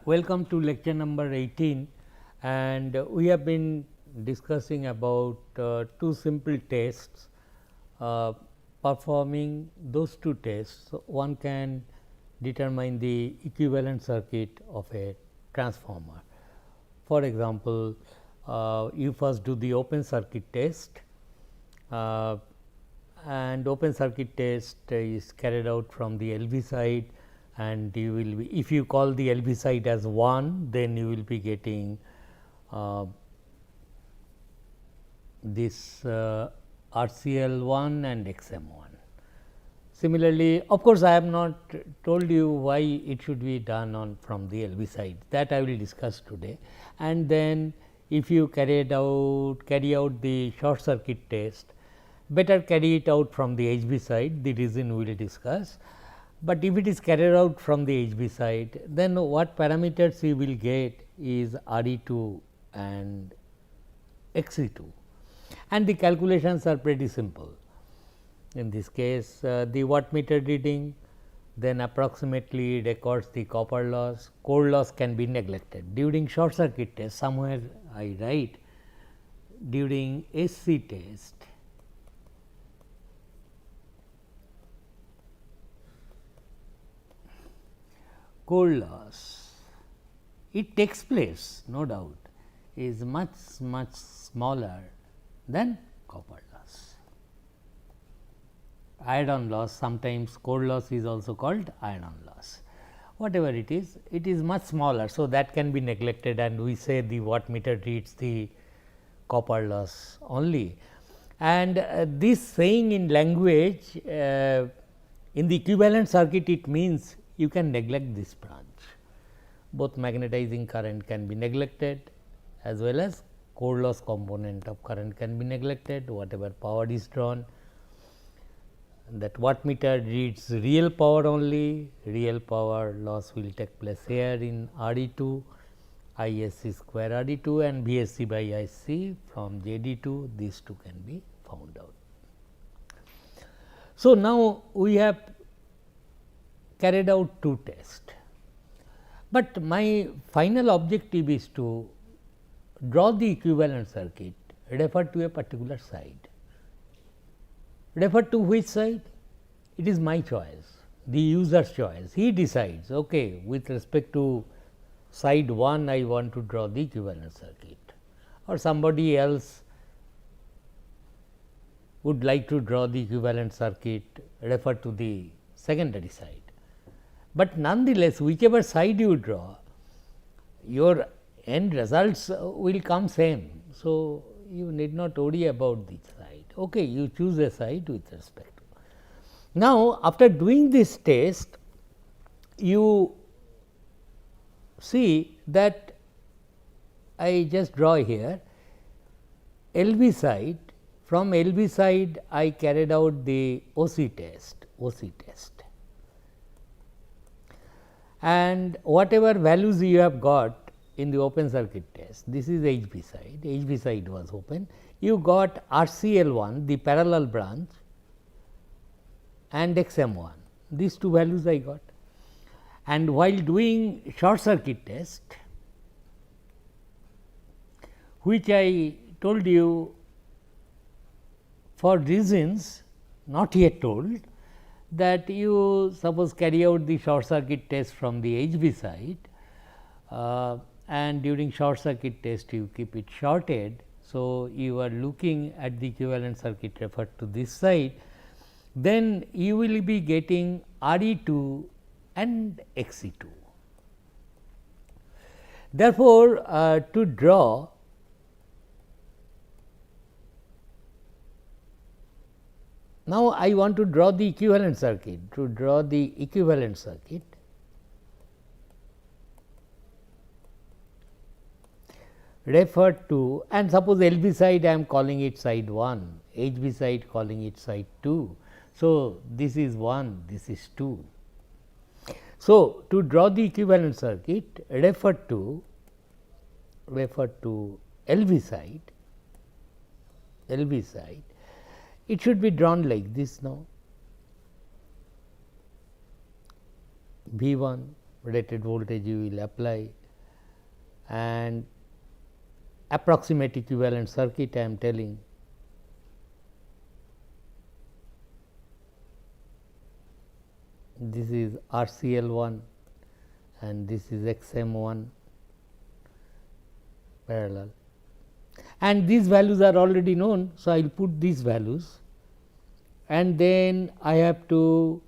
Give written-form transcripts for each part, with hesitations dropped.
Welcome to lecture number 18, and we have been discussing about two simple tests. Performing those two tests, one can determine the equivalent circuit of a transformer. For example, you first do the open circuit test, and open circuit test is carried out from the LV side, and you will be, if you call the LV side as 1, then you will be getting this RCL 1 and XM 1. Similarly, of course, I have not told you why it should be done on from the LV side, that I will discuss today. And then if you carry out the short circuit test, better carry it out from the HV side, the reason we will discuss. But if it is carried out from the HV side, then what parameters you will get is RE2 and XE2, and the calculations are pretty simple. In this case, the wattmeter reading, then approximately records the copper loss. Core loss can be neglected. During short circuit test, somewhere I write during SC test, core loss, it takes place, no doubt, is much smaller than copper loss. Iron loss, sometimes core loss is also called iron loss. Whatever it is much smaller. So, that can be neglected, and we say the wattmeter reads the copper loss only. And this saying in language, in the equivalent circuit, it means you can neglect this branch. Both magnetizing current can be neglected, as well as core loss component of current can be neglected, whatever power is drawn. That wattmeter reads real power only, real power loss will take place here in RE2, ISC square RE2 and VSC by IC from JD2, these two can be found out. So, now we have carried out two tests, but my final objective is to draw the equivalent circuit referred to a particular side. Referred to which side? It is my choice, the user's choice. He decides, okay, with respect to side 1 I want to draw the equivalent circuit, or somebody else would like to draw the equivalent circuit referred to the secondary side. But nonetheless, whichever side you draw, your end results will come same. So, you need not worry about this side. Okay, you choose a side with respect to. Now, after doing this test, you see that I just draw here LV side. From LV side, I carried out the OC test, and whatever values you have got in the open circuit test, this is HV side was open, you got RCL1, the parallel branch, and XM1, these two values I got. And while doing short circuit test, which I told you for reasons not yet told, that you suppose carry out the short circuit test from the HV side, and during short circuit test you keep it shorted. So, you are looking at the equivalent circuit referred to this side, then you will be getting RE2 and XE2. Therefore, to draw now, I want to draw the equivalent circuit. To draw the equivalent circuit, referred to, and suppose LV side I am calling it side 1, HV side calling it side 2. So, this is 1, this is 2. So, to draw the equivalent circuit referred to LV side, it should be drawn like this now. V1 rated voltage you will apply, and approximate equivalent circuit I am telling. This is RCL1 and this is XM1 parallel, and these values are already known. So, I will put these values, and then I have to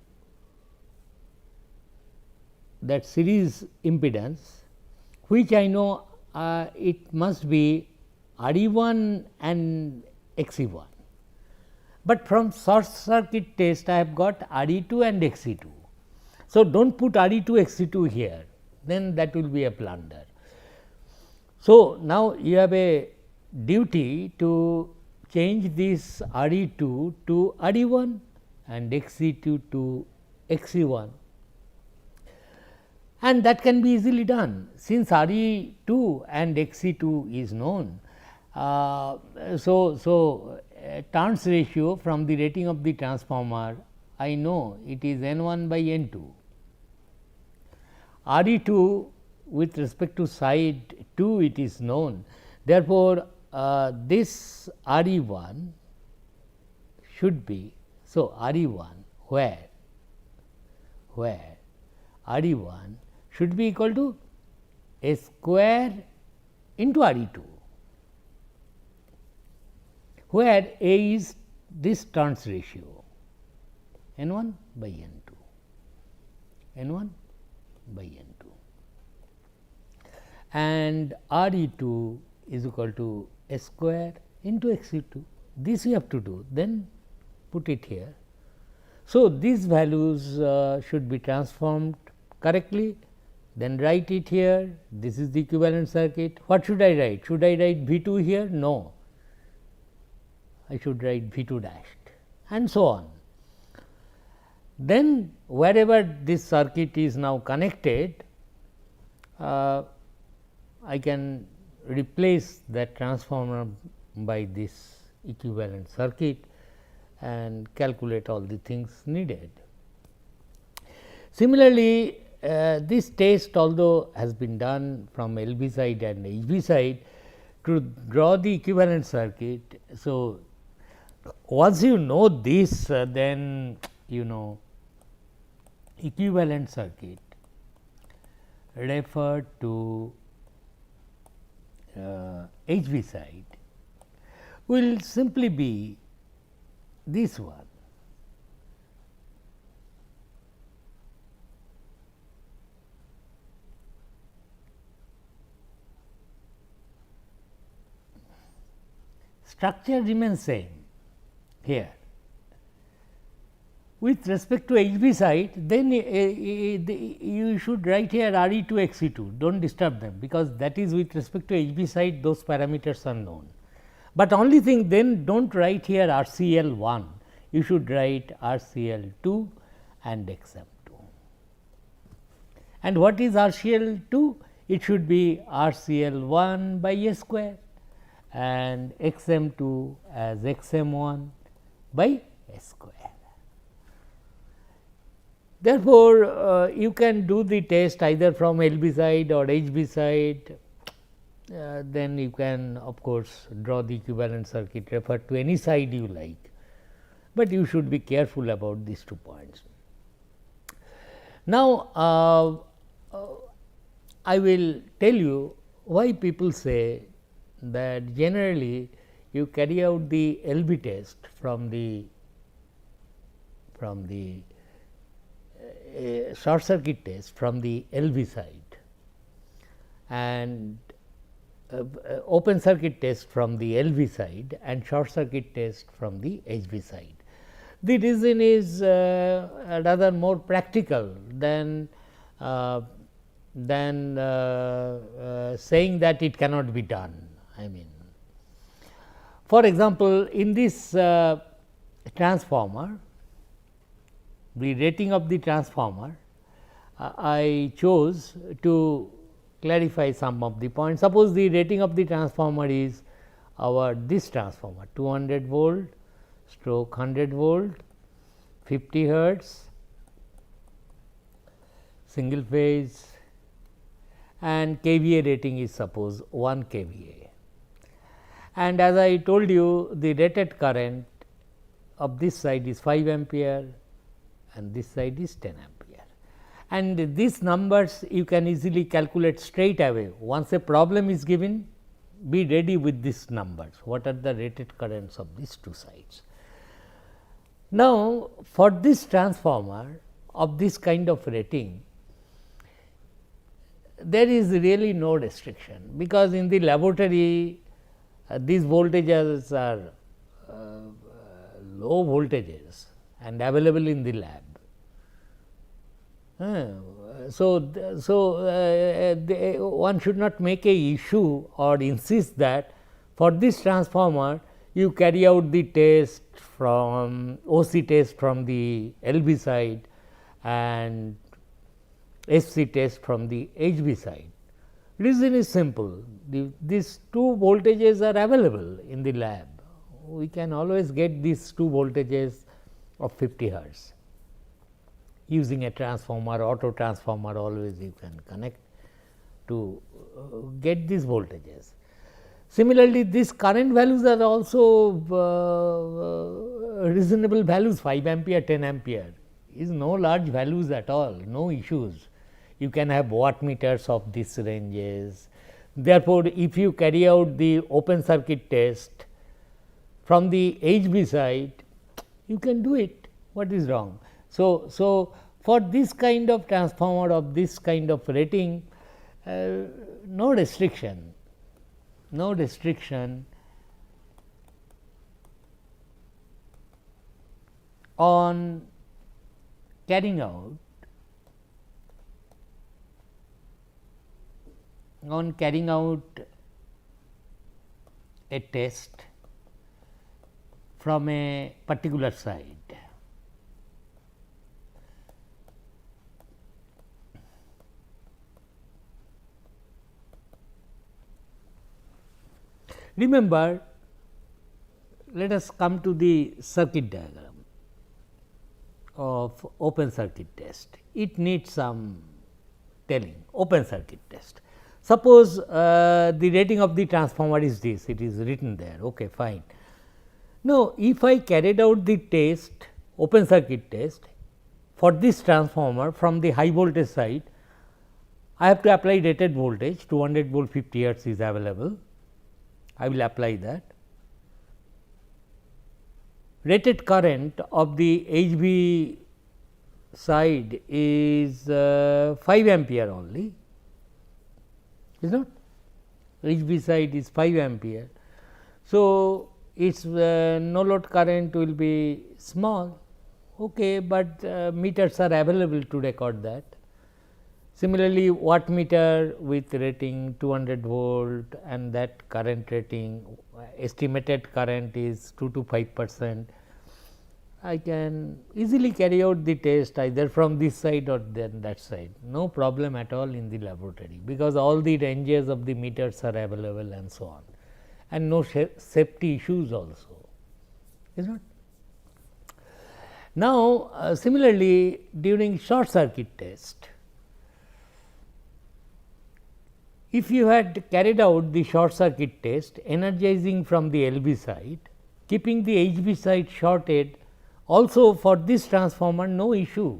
that series impedance, which I know it must be RE1 and XE1, but from short circuit test I have got RE2 and XE2. So, do not put RE2 XE2 here, then that will be a blunder. So, now you have a duty to change this RE2 to RE1 and XE2 to XE1, and that can be easily done since RE2 and XE2 is known. Turns ratio from the rating of the transformer I know it is N1 by N2. RE2 with respect to side 2 it is known. Therefore, this RE1 should be, so RE1 where RE1 should be equal to A square into RE2, where A is this turns ratio N1 by N2, N1 by N2, and RE2 is equal to A square into XE2. This you have to do, then put it here. So, these values should be transformed correctly, then write it here. This is the equivalent circuit. What should I write? Should I write V2 here? No, I should write V2 dashed, and so on. Then wherever this circuit is now connected, I can replace that transformer by this equivalent circuit and calculate all the things needed. Similarly, this test although has been done from LV side and HV side to draw the equivalent circuit. So, once you know this, then you know equivalent circuit referred to HV side will simply be this one. Structure remains same here. With respect to HV side, then you should write here RE2 XE2, do not disturb them, because that is with respect to HV side, those parameters are known. But only thing, then do not write here RCL1, you should write RCL2 and XM2. And what is RCL2? It should be RCL1 by A square and XM2 as XM1 by A square. Therefore, you can do the test either from LV side or HV side, then you can of course draw the equivalent circuit referred to any side you like, but you should be careful about these 2 points. Now, I will tell you why people say that generally you carry out the LV test from the short circuit test from the LV side and open circuit test from the LV side and short circuit test from the HV side. The reason is rather more practical than saying that it cannot be done. I mean, for example, in this transformer, the rating of the transformer, I chose to clarify some of the points. Suppose the rating of the transformer is our this transformer 200 volt stroke 100 volt 50 hertz. single phase, and KVA rating is suppose 1 KVA. And as I told you, the rated current of this side is 5 ampere and this side is 10 ampere. And these numbers you can easily calculate straight away. Once a problem is given, be ready with these numbers, what are the rated currents of these two sides. Now, for this transformer of this kind of rating, there is really no restriction, because in the laboratory these voltages are low voltages and available in the lab. One should not make a issue or insist that for this transformer you carry out the test from OC test from the LV side and SC test from the HV side. Reason is simple, these two voltages are available in the lab. We can always get these two voltages of 50 hertz. Using a transformer, auto transformer, always you can connect to get these voltages. Similarly, these current values are also reasonable values, 5 ampere, 10 ampere is no large values at all, no issues. You can have wattmeters of these ranges. Therefore, if you carry out the open circuit test from the HV side, you can do it. What is wrong? So, for this kind of transformer of this kind of rating, no restriction on carrying out a test from a particular side. Remember, let us come to the circuit diagram of open circuit test. It needs some telling. Open circuit test. Suppose the rating of the transformer is this, it is written there, okay, fine. Now, if I carried out the test, open circuit test for this transformer from the high voltage side, I have to apply rated voltage, 200 volt 50 hertz is available. I will apply that. Rated current of the HV side is 5 ampere only, is not? HV side is 5 ampere. So, its no load current will be small, okay, but meters are available to record that. Similarly, wattmeter with rating 200 volt and that current rating estimated current is 2 to 5%. I can easily carry out the test either from this side or then that side, no problem at all in the laboratory, because all the ranges of the meters are available and so on, and no safety issues also, is not. Now, similarly, during short circuit test, if you had carried out the short circuit test energizing from the LV side, keeping the HV side shorted, also for this transformer no issue,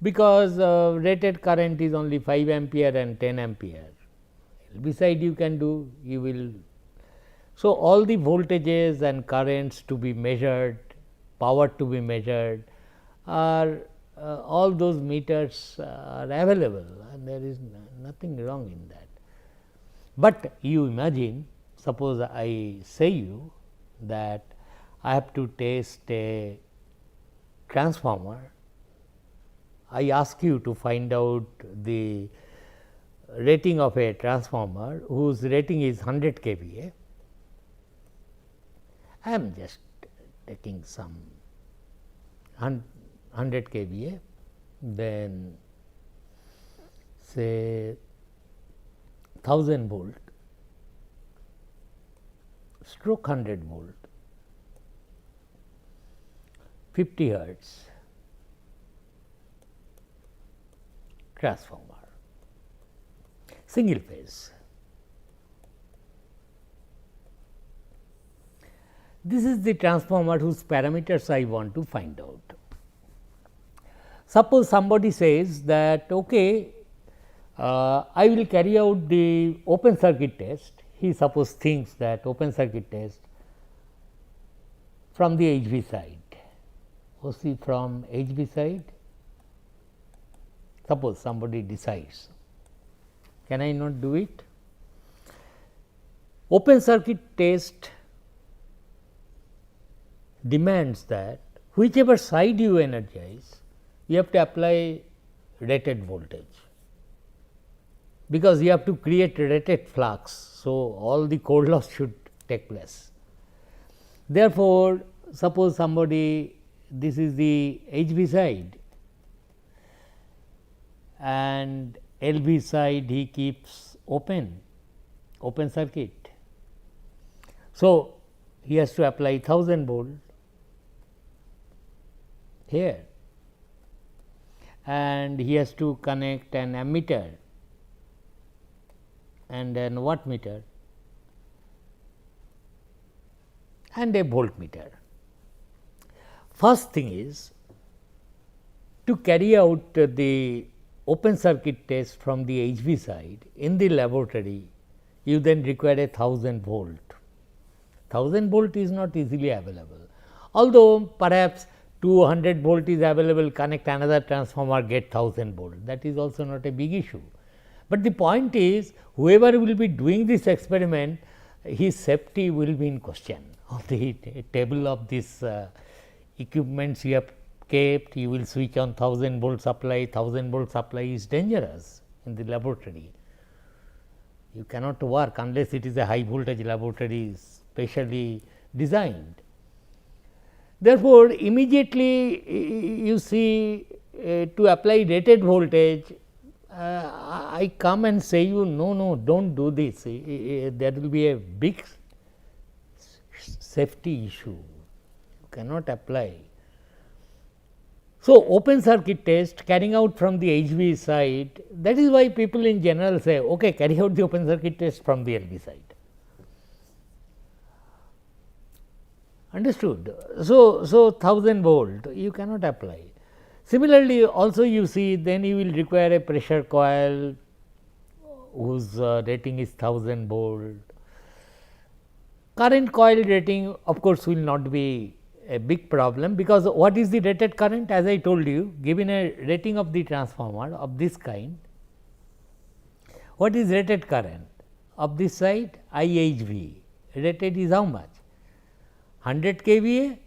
because rated current is only 5 ampere and 10 ampere. LV side you can do, you will. So, all the voltages and currents to be measured, power to be measured are all those meters are available and there is nothing wrong in that. But you imagine, suppose I say you that I have to test a transformer, I ask you to find out the rating of a transformer whose rating is 100 kVA. I am just taking some 100 kVA, then say 1000 volt stroke 100 volt, 50 hertz, transformer, single phase. This is the transformer whose parameters I want to find out. Suppose somebody says that okay, I will carry out the open circuit test. He suppose thinks that open circuit test from the HV side, OC from HV side. Suppose somebody decides, can I not do it? Open circuit test demands that whichever side you energize, you have to apply rated voltage, because you have to create rated flux. So, all the core loss should take place. Therefore, suppose somebody, this is the HV side and LV side he keeps open circuit. So, he has to apply 1000 volt here, and he has to connect an ammeter and an wattmeter and a voltmeter. First thing is to carry out the open circuit test from the HV side in the laboratory, you then require a 1000 volt. 1000 volt is not easily available, although perhaps 200 volt is available, connect another transformer, get 1000 volt, that is also not a big issue. But the point is, whoever will be doing this experiment, his safety will be in question. On the table of this equipments you have kept, you will switch on 1000 volt supply. 1000 volt supply is dangerous in the laboratory. You cannot work unless it is a high voltage laboratory specially designed. Therefore, immediately you see to apply rated voltage, I come and say you no, do not do this, there will be a big safety issue, you cannot apply. So, open circuit test carrying out from the HV side, that is why people in general say okay, carry out the open circuit test from the LV side. Understood. So, 1000 volt you cannot apply. Similarly, also you see then you will require a pressure coil whose rating is 1000 volt. Current coil rating of course will not be a big problem, because what is the rated current? As I told you, given a rating of the transformer of this kind, what is rated current of this side? IHV rated is how much? 100 kVA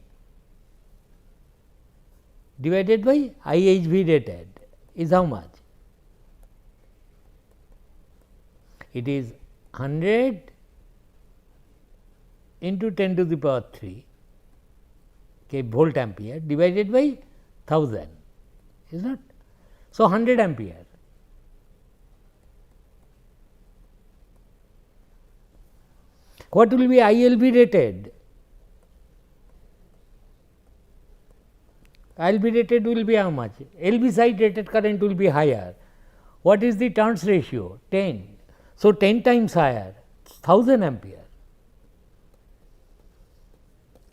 divided by IHV rated is how much? It is 100 into 10 to the power 3 volt ampere divided by 1000, is not. So, 100 ampere. What will be ILV rated? ILV rated will be how much? LV side rated current will be higher. What is the turns ratio? 10. So, 10 times higher, 1000 ampere.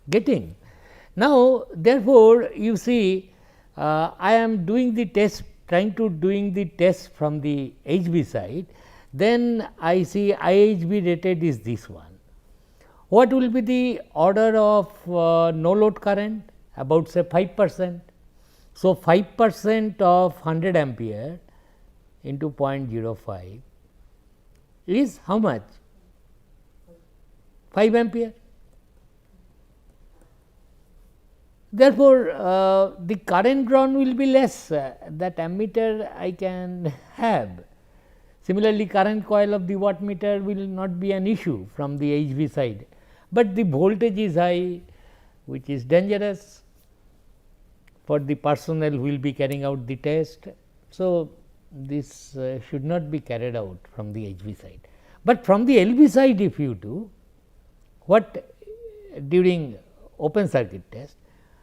Getting? Now, therefore, you see I am doing the test, trying to doing the test from the HV side, then I see IHV rated is this one. What will be the order of no load current? About say 5%. So, 5% of 100 ampere into 0.05 is how much? 5 ampere. Therefore, the current drawn will be less, that ammeter I can have. Similarly, current coil of the wattmeter will not be an issue from the HV side, but the voltage is high, which is dangerous for the personnel who will be carrying out the test. So, this should not be carried out from the HV side, but from the LV side if you do, what during open circuit test,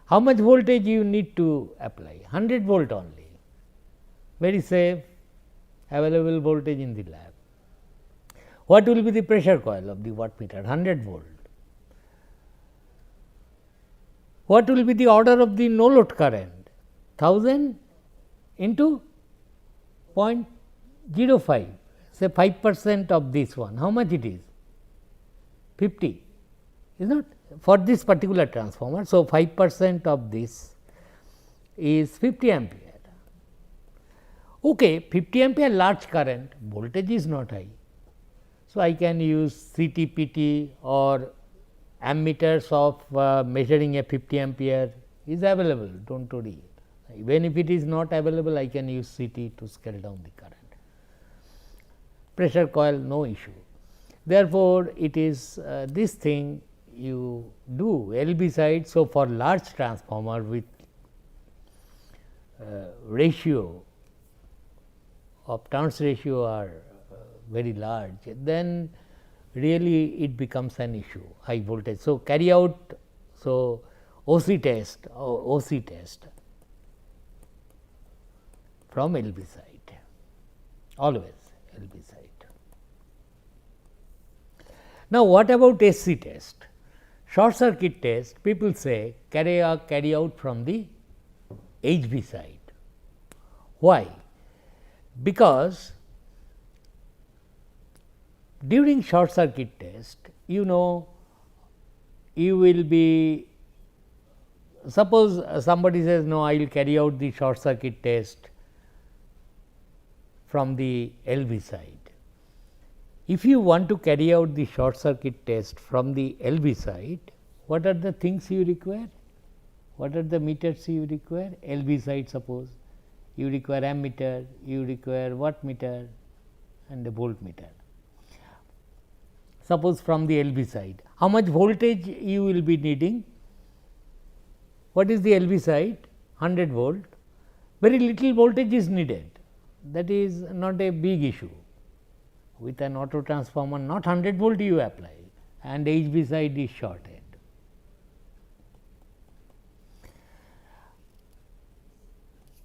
how much voltage you need to apply? 100 volt only, very safe, available voltage in the lab. What will be the pressure coil of the wattmeter? 100 volt. What will be the order of the no load current? 1000 into 0.05, say 5% of this one. How much it is? 50, is not for this particular transformer. So, 5% of this is 50 ampere. Okay, 50 ampere large current, voltage is not high. So, I can use CTPT or ammeters of measuring a 50 ampere is available, do not worry. Even if it is not available, I can use CT to scale down the current. Pressure coil, no issue. Therefore, it is this thing you do LV side. So, for large transformer with ratio of turns ratio are very large, then really it becomes an issue, high voltage. So, carry out OC test from LV side, always LV side. Now, what about SC test? Short circuit test, people say carry out from the HV side. Why? Because during short circuit test, you know, you will be, suppose somebody says no, I will carry out the short circuit test from the LV side. If you want to carry out the short circuit test from the LV side, what are the things you require? What are the meters you require? LV side, suppose you require ammeter, you require wattmeter and a voltmeter. Suppose from the LV side, how much voltage you will be needing? What is the LV side? 100 volt. Very little voltage is needed. That is not a big issue. With an auto transformer, not 100 volt you apply, and HV side is shorted.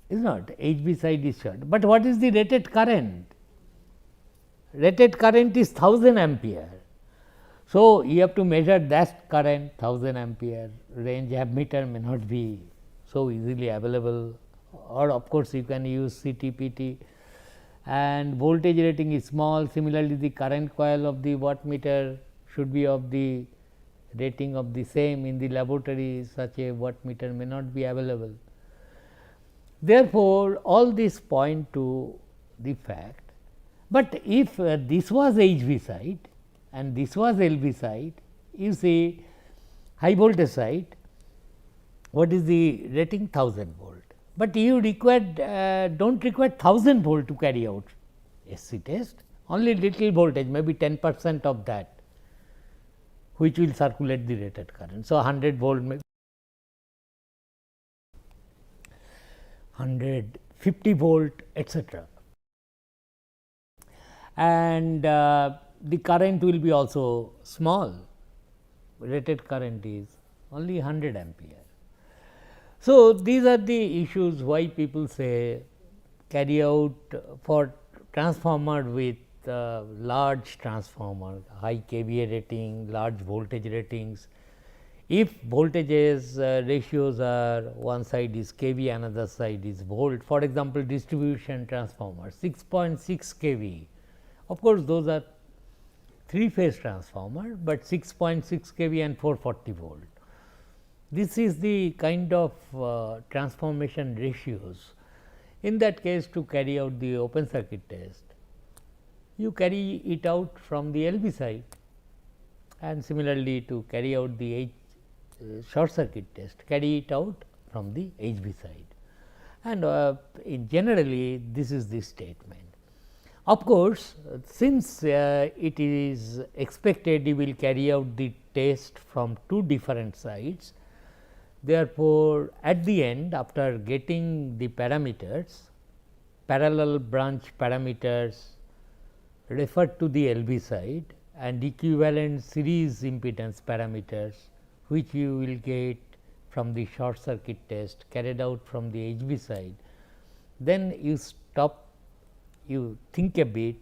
Is not, HV side is short. But what is the rated current? Rated current is 1000 ampere. So, you have to measure that current 1000 ampere range. Ammeter may not be so easily available, or of course, you can use CTPT, and voltage rating is small. Similarly, the current coil of the wattmeter should be of the rating of the same. In the laboratory, such a wattmeter may not be available. Therefore, all this point to the fact, but if this was HV side and this was LV side, you see high voltage side, what is the rating? 1000 volt. But you require do not require 1000 volt to carry out SC test, only little voltage, maybe 10% of that, which will circulate the rated current. So, 100 volt, maybe 150 volt, etc. And the current will be also small, rated current is only 100 ampere. So, these are the issues why people say carry out for transformer with large transformer, high KVA rating, large voltage ratings. If voltages ratios are one side is KV, another side is volt. For example, distribution transformer 6.6 kV. Of course, those are 3-phase transformer, but 6.6 kV and 440 volt. This is the kind of transformation ratios. In that case, to carry out the open circuit test, you carry it out from the LV side, and similarly to carry out the short circuit test, carry it out from the HV side, and generally this is the statement. Of course, since it is expected you will carry out the test from two different sides, therefore, at the end after getting the parameters, parallel branch parameters referred to the LV side and equivalent series impedance parameters, which you will get from the short circuit test carried out from the HV side, then you stop you think a bit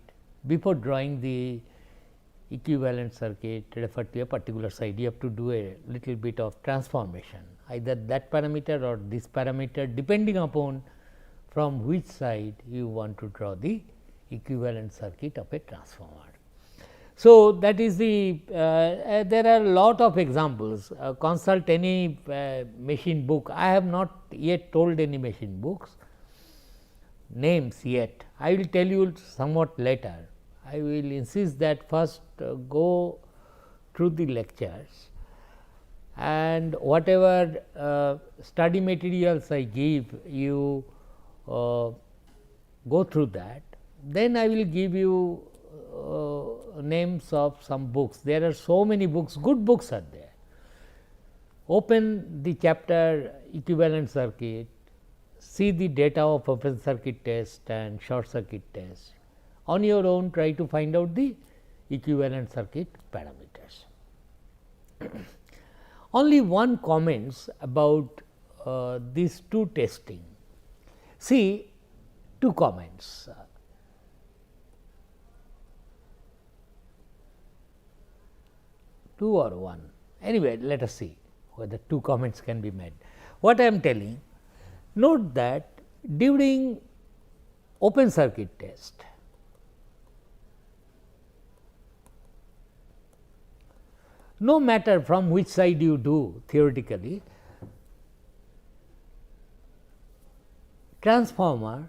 before drawing the equivalent circuit refer to a particular side. You have to do a little bit of transformation, either that parameter or this parameter, depending upon from which side you want to draw the equivalent circuit of a transformer. So, that is the there are a lot of examples. Consult any machine book. I have not yet told any machine books names yet. I will tell you somewhat later. I will insist that first go through the lectures, and whatever study materials I give you, go through that. Then I will give you names of some books. There are so many books, good books are there. Open the chapter equivalent circuit, see the data of open circuit test and short circuit test. On your own, try to find out the equivalent circuit parameters. Only one comments about these two testing. See, two comments. Two or one. Anyway, let us see whether two comments can be made. What I am telling, note that during open circuit test, no matter from which side you do theoretically, transformer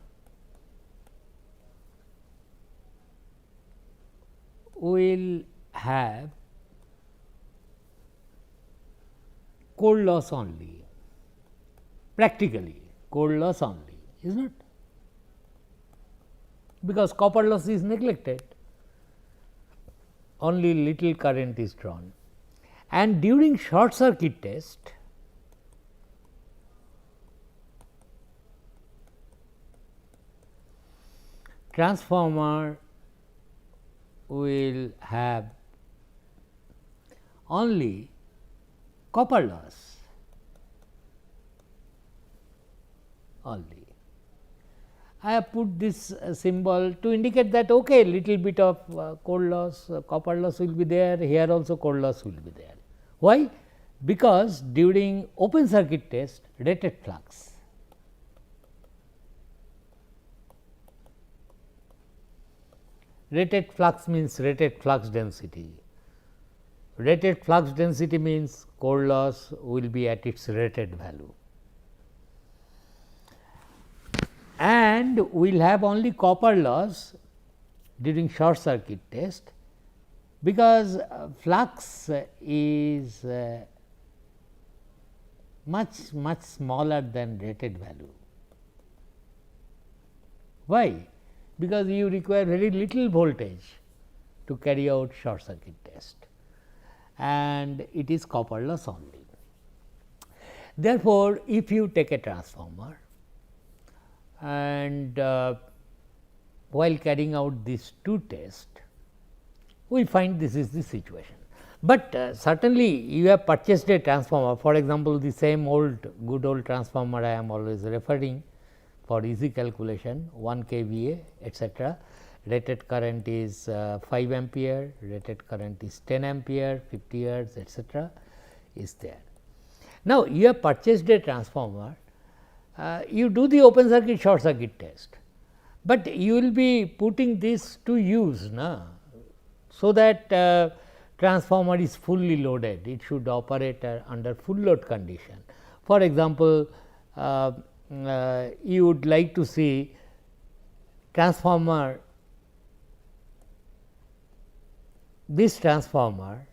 will have core loss only, practically core loss only, is not, because copper loss is neglected, only little current is drawn. And during short circuit test, transformer will have only copper loss only. I have put this symbol to indicate that okay, little bit of core loss, copper loss will be there, here also core loss will be there. Why? Because during open circuit test, rated flux, rated flux means rated flux density. Rated flux density means core loss will be at its rated value, and we will have only copper loss during short circuit test, because flux is much smaller than rated value. Why? Because you require very little voltage to carry out short circuit test, and it is copper loss only. Therefore, if you take a transformer and while carrying out these two tests, we find this is the situation. But certainly, you have purchased a transformer, for example, the same old good old transformer I am always referring for easy calculation, 1 kVA etcetera. Rated current is 5 ampere, rated current is 10 ampere, 50 hertz etcetera is there. Now, you have purchased a transformer, you do the open circuit short circuit test, but you will be putting this to use na, so that transformer is fully loaded, it should operate under full load condition. For example, you would like to see transformer, this transformer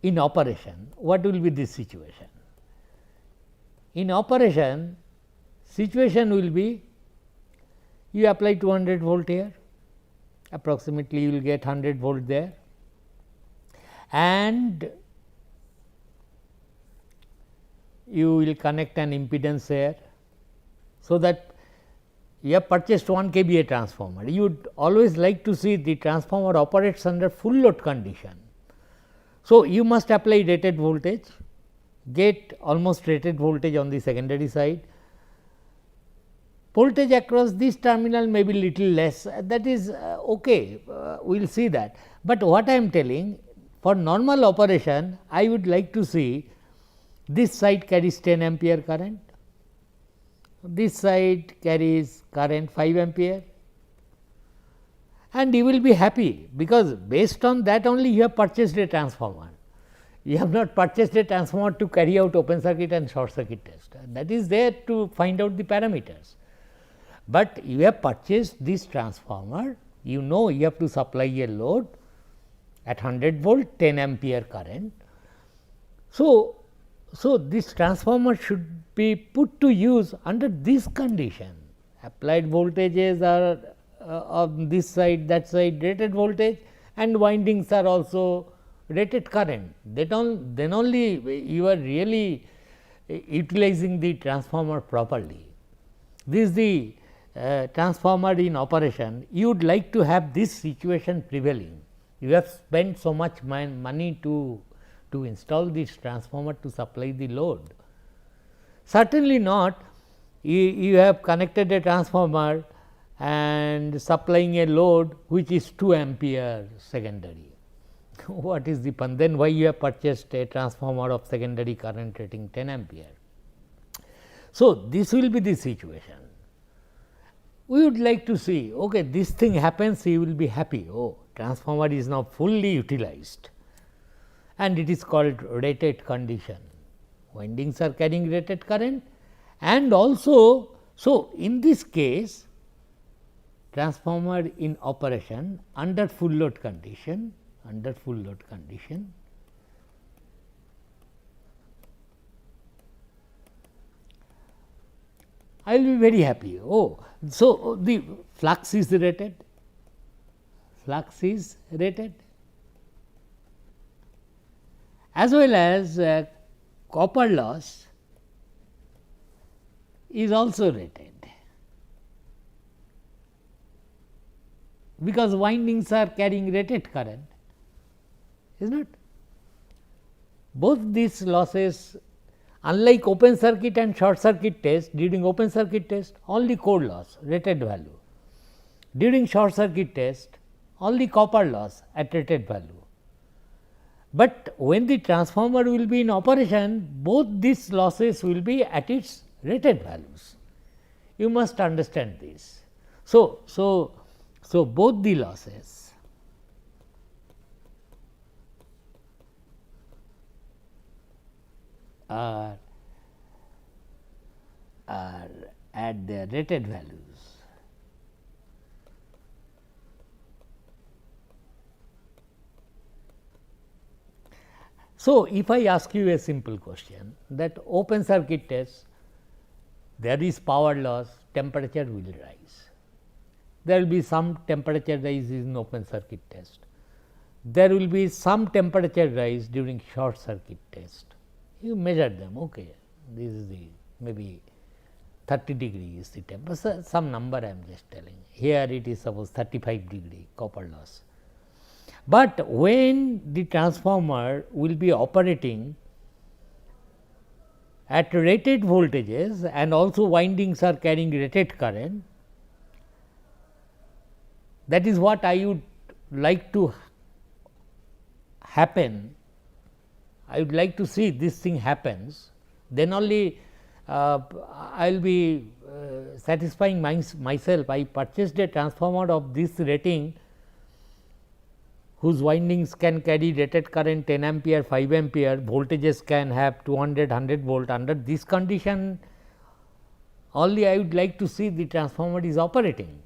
in operation, what will be this situation? In operation, situation will be you apply 200 volt here, approximately you will get 100 volt there, and you will connect an impedance here. So, that you have purchased 1 kVA transformer, you would always like to see the transformer operates under full load condition. So, you must apply rated voltage, get almost rated voltage on the secondary side, voltage across this terminal may be little less, that is okay, we will see that. But what I am telling, for normal operation I would like to see this side carries 10 ampere current, this side carries current 5 ampere, and you will be happy, because based on that only you have purchased a transformer. You have not purchased a transformer to carry out open circuit and short circuit test, that is there to find out the parameters. But you have purchased this transformer, you know you have to supply a load at 100 volt 10 ampere current. So, this transformer should be put to use under this condition. Applied voltages are on this side, that side rated voltage, and windings are also rated current. Then only you are really utilizing the transformer properly. This is the transformer in operation. You would like to have this situation prevailing. You have spent so much money to install this transformer to supply the load. Certainly not, you have connected a transformer and supplying a load which is 2 ampere secondary. What is the fun? Then why you have purchased a transformer of secondary current rating 10 ampere? So, this will be the situation. We would like to see, okay, this thing happens, you will be happy, oh, transformer is now fully utilized, and it is called rated condition. Windings are carrying rated current, and also, so in this case, transformer in operation under full load condition, I will be very happy. Oh, so the flux is rated, as well as copper loss is also rated, because windings are carrying rated current, is not. Both these losses, unlike open circuit and short circuit test, during open circuit test only core loss rated value, during short circuit test only copper loss at rated value. But when the transformer will be in operation, both these losses will be at its rated values. You must understand this. So, both the losses are at their rated values. So, if I ask you a simple question that open circuit test, there is power loss, temperature will rise. There will be some temperature rise in open circuit test. There will be some temperature rise during short circuit test. You measure them, okay. This is the maybe 30 degree is the temperature, some number I am just telling. Here it is suppose 35 degree copper loss. But when the transformer will be operating at rated voltages and also windings are carrying rated current, that is what I would like to happen. I would like to see this thing happens, then only I will be satisfying myself. I purchased a transformer of this rating whose windings can carry rated current 10 ampere, 5 ampere, voltages can have 200, 100 volt. Under this condition only I would like to see the transformer is operating.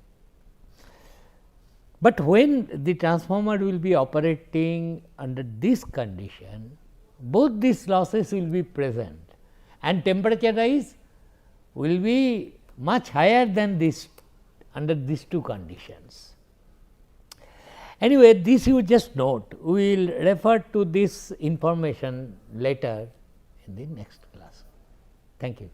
But when the transformer will be operating under this condition, both these losses will be present and temperature rise will be much higher than this under these two conditions. Anyway, this you just note, we will refer to this information later in the next class. Thank you.